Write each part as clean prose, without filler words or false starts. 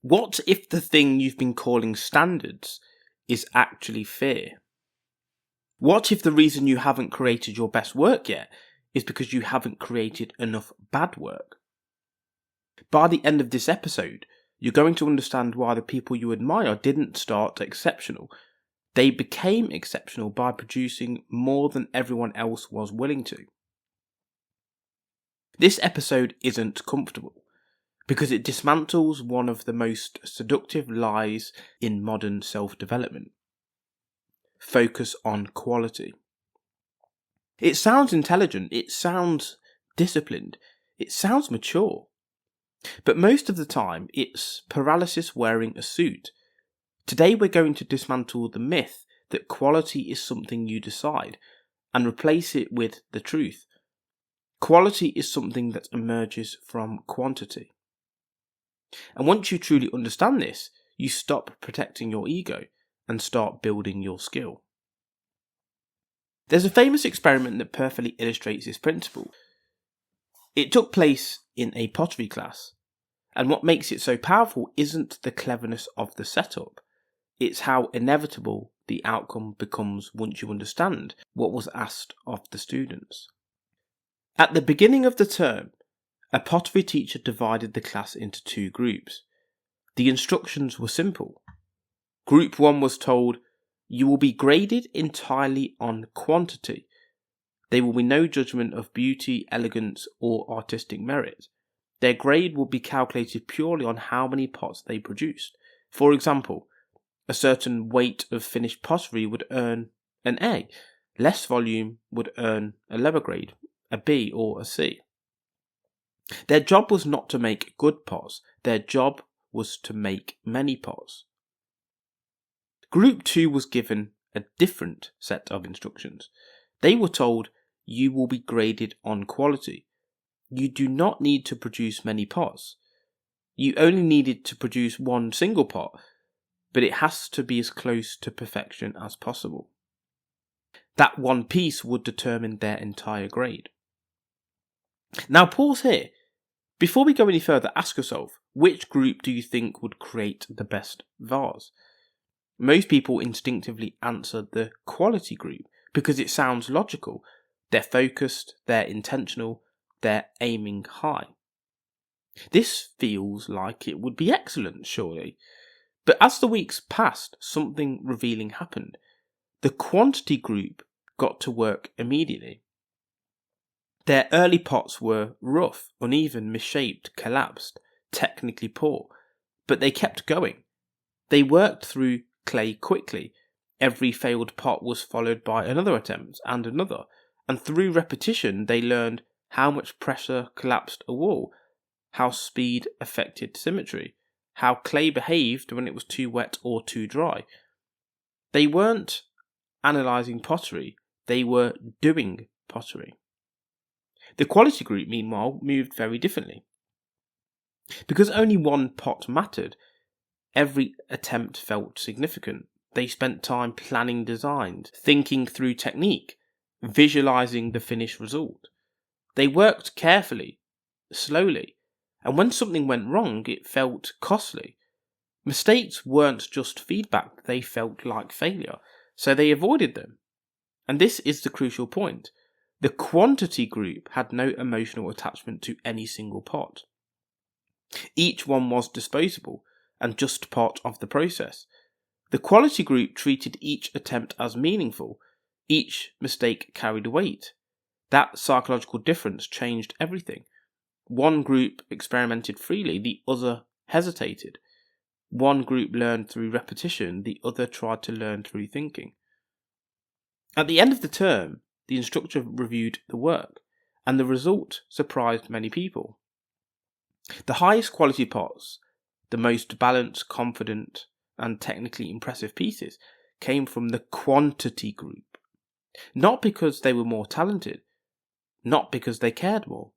What if the thing you've been calling standards is actually fear? What if the reason you haven't created your best work yet is because you haven't created enough bad work? By the end of this episode, you're going to understand why the people you admire didn't start exceptional. They became exceptional by producing more than everyone else was willing to. This episode isn't comfortable because it dismantles one of the most seductive lies in modern self-development. Focus on quality. It sounds intelligent, it sounds disciplined, it sounds mature. But most of the time, it's paralysis wearing a suit. Today we're going to dismantle the myth that quality is something you decide and replace it with the truth. Quality is something that emerges from quantity. And once you truly understand this, you stop protecting your ego and start building your skill. There's a famous experiment that perfectly illustrates this principle. It took place in a pottery class, and what makes it so powerful isn't the cleverness of the setup, it's how inevitable the outcome becomes once you understand what was asked of the students. At the beginning of the term, a pottery teacher divided the class into two groups. The instructions were simple. Group 1 was told, "You will be graded entirely on quantity. There will be no judgment of beauty, elegance, or artistic merit. Their grade will be calculated purely on how many pots they produced. For example, a certain weight of finished pottery would earn an A. Less volume would earn a lower grade, a B or a C." Their job was not to make good pots. Their job was to make many pots. Group 2 was given a different set of instructions. They were told, "You will be graded on quality. You do not need to produce many pots. You only needed to produce one single pot, but it has to be as close to perfection as possible." That one piece would determine their entire grade. Now pause here. Before we go any further, ask yourself, which group do you think would create the best vase? Most people instinctively answer the quality group because it sounds logical. They're focused, they're intentional, they're aiming high. This feels like it would be excellent, surely. But as the weeks passed, something revealing happened. The quantity group got to work immediately. Their early pots were rough, uneven, misshaped, collapsed, technically poor, but they kept going. They worked through clay quickly. Every failed pot was followed by another attempt and another, and through repetition they learned how much pressure collapsed a wall, how speed affected symmetry, how clay behaved when it was too wet or too dry. They weren't analysing pottery, they were doing pottery. The quality group, meanwhile, moved very differently. Because only one pot mattered, every attempt felt significant. They spent time planning designs, thinking through technique, visualising the finished result. They worked carefully, slowly, and when something went wrong, it felt costly. Mistakes weren't just feedback, they felt like failure, so they avoided them. And this is the crucial point. The quantity group had no emotional attachment to any single pot. Each one was disposable and just part of the process. The quality group treated each attempt as meaningful. Each mistake carried weight. That psychological difference changed everything. One group experimented freely, the other hesitated. One group learned through repetition, the other tried to learn through thinking. At the end of the term, the instructor reviewed the work, and the result surprised many people. The highest quality pots, the most balanced, confident, and technically impressive pieces came from the quantity group. Not because they were more talented, not because they cared more,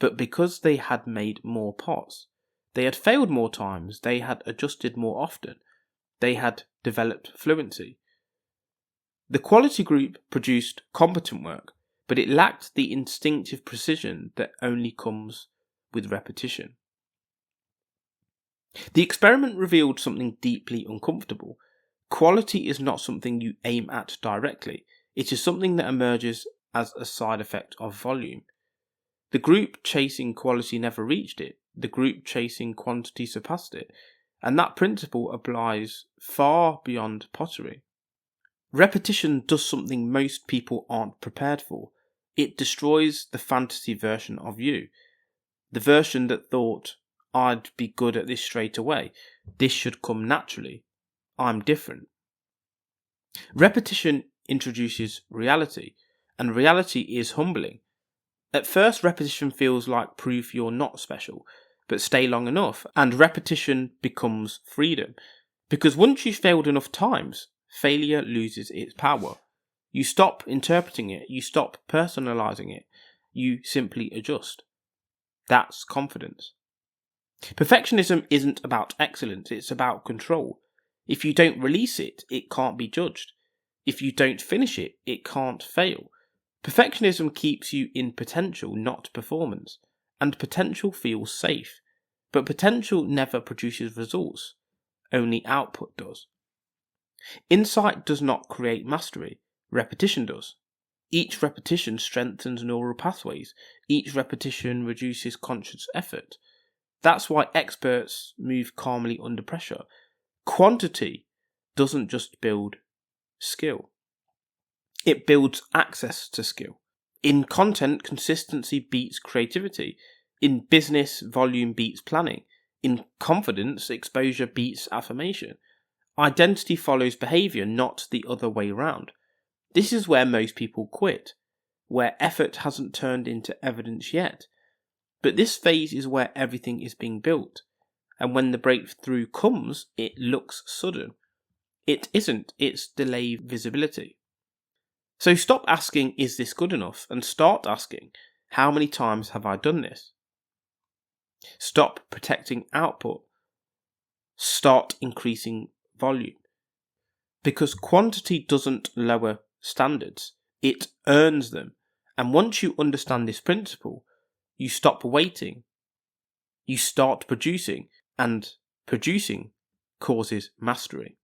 but because they had made more pots. They had failed more times, they had adjusted more often, they had developed fluency. The quality group produced competent work, but it lacked the instinctive precision that only comes with repetition. The experiment revealed something deeply uncomfortable. Quality is not something you aim at directly. It is something that emerges as a side effect of volume. The group chasing quality never reached it. The group chasing quantity surpassed it. And that principle applies far beyond pottery. Repetition does something most people aren't prepared for. It destroys the fantasy version of you. The version that thought, I'd be good at this straight away. This should come naturally. I'm different. Repetition introduces reality, and reality is humbling. At first, repetition feels like proof you're not special, but stay long enough, and repetition becomes freedom. Because once you've failed enough times, failure loses its power. You stop interpreting it, you stop personalizing it, you simply adjust. That's confidence. Perfectionism isn't about excellence, it's about control. If you don't release it, it can't be judged. If you don't finish it, it can't fail. Perfectionism keeps you in potential, not performance. And potential feels safe. But potential never produces results. Only output does. Insight does not create mastery. Repetition does. Each repetition strengthens neural pathways. Each repetition reduces conscious effort. That's why experts move calmly under pressure. Quantity doesn't just build skill. It builds access to skill. In content, consistency beats creativity. In business, volume beats planning. In confidence, exposure beats affirmation. Identity follows behaviour, not the other way round. This is where most people quit, where effort hasn't turned into evidence yet. But this phase is where everything is being built. And when the breakthrough comes, it looks sudden. It isn't, it's delayed visibility. So stop asking, is this good enough? And start asking, how many times have I done this? Stop protecting output. Start increasing volume. Because quantity doesn't lower standards, it earns them. And once you understand this principle, you stop waiting. You start producing, and producing causes mastery.